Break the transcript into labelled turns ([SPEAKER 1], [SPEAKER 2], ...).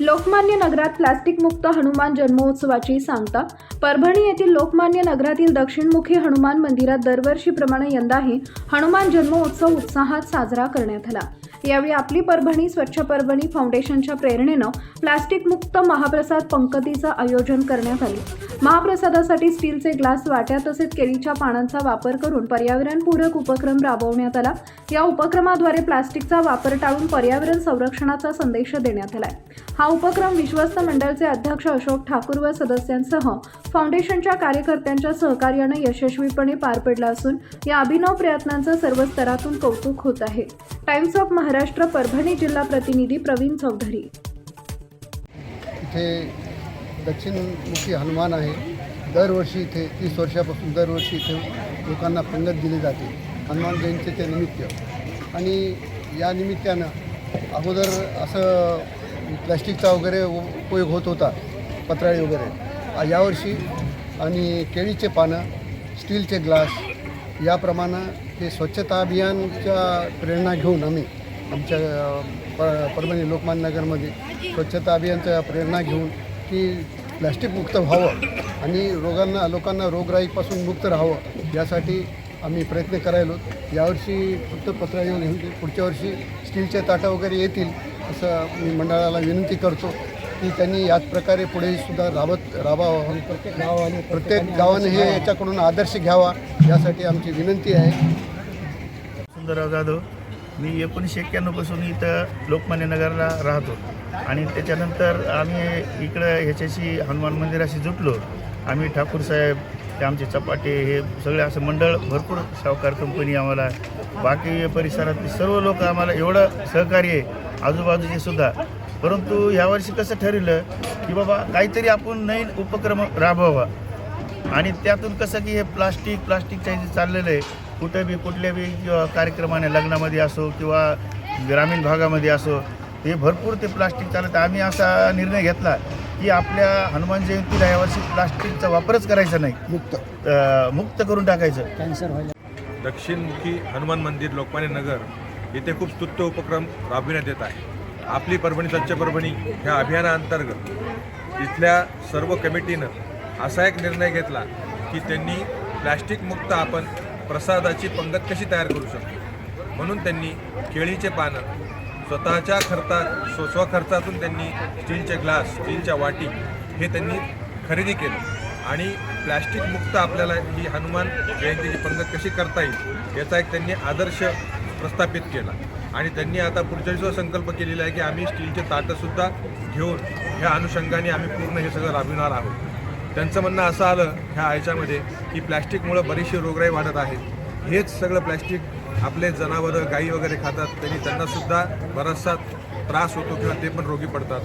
[SPEAKER 1] लोकमान्य नगरात प्लास्टिक मुक्त हनुमान जन्मोत्सवाची सांगता। परभणी येथील लोकमान्य नगरातील दक्षिणमुखी हनुमान मंदिरात दरवर्षीप्रमाणे यंदाही हनुमान जन्मोत्सव उत्साहात साजरा करण्यात आला। यावेळी आपली परभणी स्वच्छ परभणी फाउंडेशनच्या प्रेरणेनं प्लास्टिक मुक्त महाप्रसाद पंक्तीचं आयोजन करण्यात आले। महाप्रसादासाठी स्टीलचे ग्लास, वाट्या तसेच केळीच्या पानांचा वापर करून पर्यावरणपूरक उपक्रम राबवण्यात आला। या उपक्रमाद्वारे प्लास्टिकचा वापर टाळून पर्यावरण संरक्षणाचा संदेश देण्यात आला। हा उपक्रम विश्वस्त मंडळचे अध्यक्ष अशोक ठाकूर व सदस्यांसह फाउंडेशनच्या कार्यकर्त्यांच्या सहकार्याने यशस्वीपणे पार पडला असून या अभिनव प्रयत्नांचं सर्व स्तरातून कौतुक होत आहे। टाइम्स ऑफ महाराष्ट्र परभणी जिल्हा प्रतिनिधी प्रवीण चौधरी।
[SPEAKER 2] इथे दक्षिणमुखी हनुमान आहे। दरवर्षी इथे 30 वर्षापासून दरवर्षी इथे लोकांना पंगत दिली जाते हनुमान जयंतीच्या निमित्त। आणि या निमित्तानं अगोदर असं प्लास्टिकचा वगैरे उपयोग होत होता, पत्राळी वगैरे। यावर्षी आणि केळीचे पानं, स्टीलचे ग्लास याप्रमाणे हे स्वच्छता अभियानच्या प्रेरणा घेऊन आम्ही आमच्या परभणी लोकमान्य नगरमध्ये स्वच्छता अभियानच्या प्रेरणा घेऊन की प्लास्टिक मुक्त व्हावं आणि लोकांना रोगराईपासून मुक्त राहावं यासाठी आम्ही प्रयत्न करायलो। यावर्षी फक्त पत्राळी घेऊन पुढच्या वर्षी स्टीलचे ताटं वगैरे येतील असं मी मंडळाला विनंती करतो की त्यांनी याच प्रकारे पुढे सुद्धा राबावं। प्रत्येक गावाने हे याच्याकडून आदर्श घ्यावा यासाठी आमची विनंती आहे।
[SPEAKER 3] सुंदरराव जाधव, मी 1991 पासून इथं लोकमान्य नगरला राहतो आणि त्याच्यानंतर आम्ही इकडं ह्याच्याशी हनुमान मंदिराशी जुटलो। आम्ही ठाकूर साहेब, ते आमचे चपाटे, हे सगळे असं मंडळ, भरपूर सावकार कंपनी, आम्हाला बाकी परिसरातले सर्व लोक आम्हाला एवढं सहकार्य आहे, आजूबाजूचे सुद्धा। परंतु यावर्षी कसं ठरलं की बाबा काहीतरी आपण नवीन उपक्रम राबवावा आणि त्यातून कसं की हे प्लास्टिकच्या जे चाललेलं आहे, कुठल्या बी कार्यक्रमाने, लग्नामध्ये असो किंवा ग्रामीण भागामध्ये असो, हे भरपूर ते प्लास्टिक चालत। आम्ही असा निर्णय घेतला की आपल्या हनुमान जयंतीला यावर्षी प्लास्टिकचा वापरच करायचा नाही, मुक्त करून टाकायचं।
[SPEAKER 4] कॅन्सर व्हायला
[SPEAKER 5] दक्षिणमुखी हनुमान मंदिर लोकमान्य नगर येथे खूप स्तुत्य उपक्रम राबविण्यात येत आहे। आपली परभणी स्वच्छ परभणी ह्या अभियानाअंतर्गत इथल्या सर्व कमिटीनं असा एक निर्णय घेतला की त्यांनी प्लॅस्टिक मुक्त आपण प्रसादाची पंगत कशी तयार करू शकतो, म्हणून त्यांनी केळीचे पानं स्वतःच्या स्वखर्चातून त्यांनी स्टीलचे ग्लास, स्टीलच्या वाटी हे त्यांनी खरेदी केलं आणि प्लॅस्टिक मुक्त आपल्याला ही हनुमान जयंतीची पंगत कशी करता येईल याचा एक त्यांनी आदर्श प्रस्थापित केला। आणि त्यांनी आता पुढच्या दिवसाचा संकल्प केलेला आहे की आम्ही स्टीलचे ताटंसुद्धा घेऊन ह्या अनुषंगाने आम्ही पूर्ण हे सगळं राबविणार आहोत। त्यांचं म्हणणं असं आलं ह्या याच्यामध्ये की प्लॅस्टिकमुळं बरीचशी रोगराई वाढत आहे। हेच सगळं प्लॅस्टिक आपले जनावरं, गाई वगैरे खातात, त्यांनासुद्धा बराचसा त्रास होतो किंवा ते पण रोगी पडतात।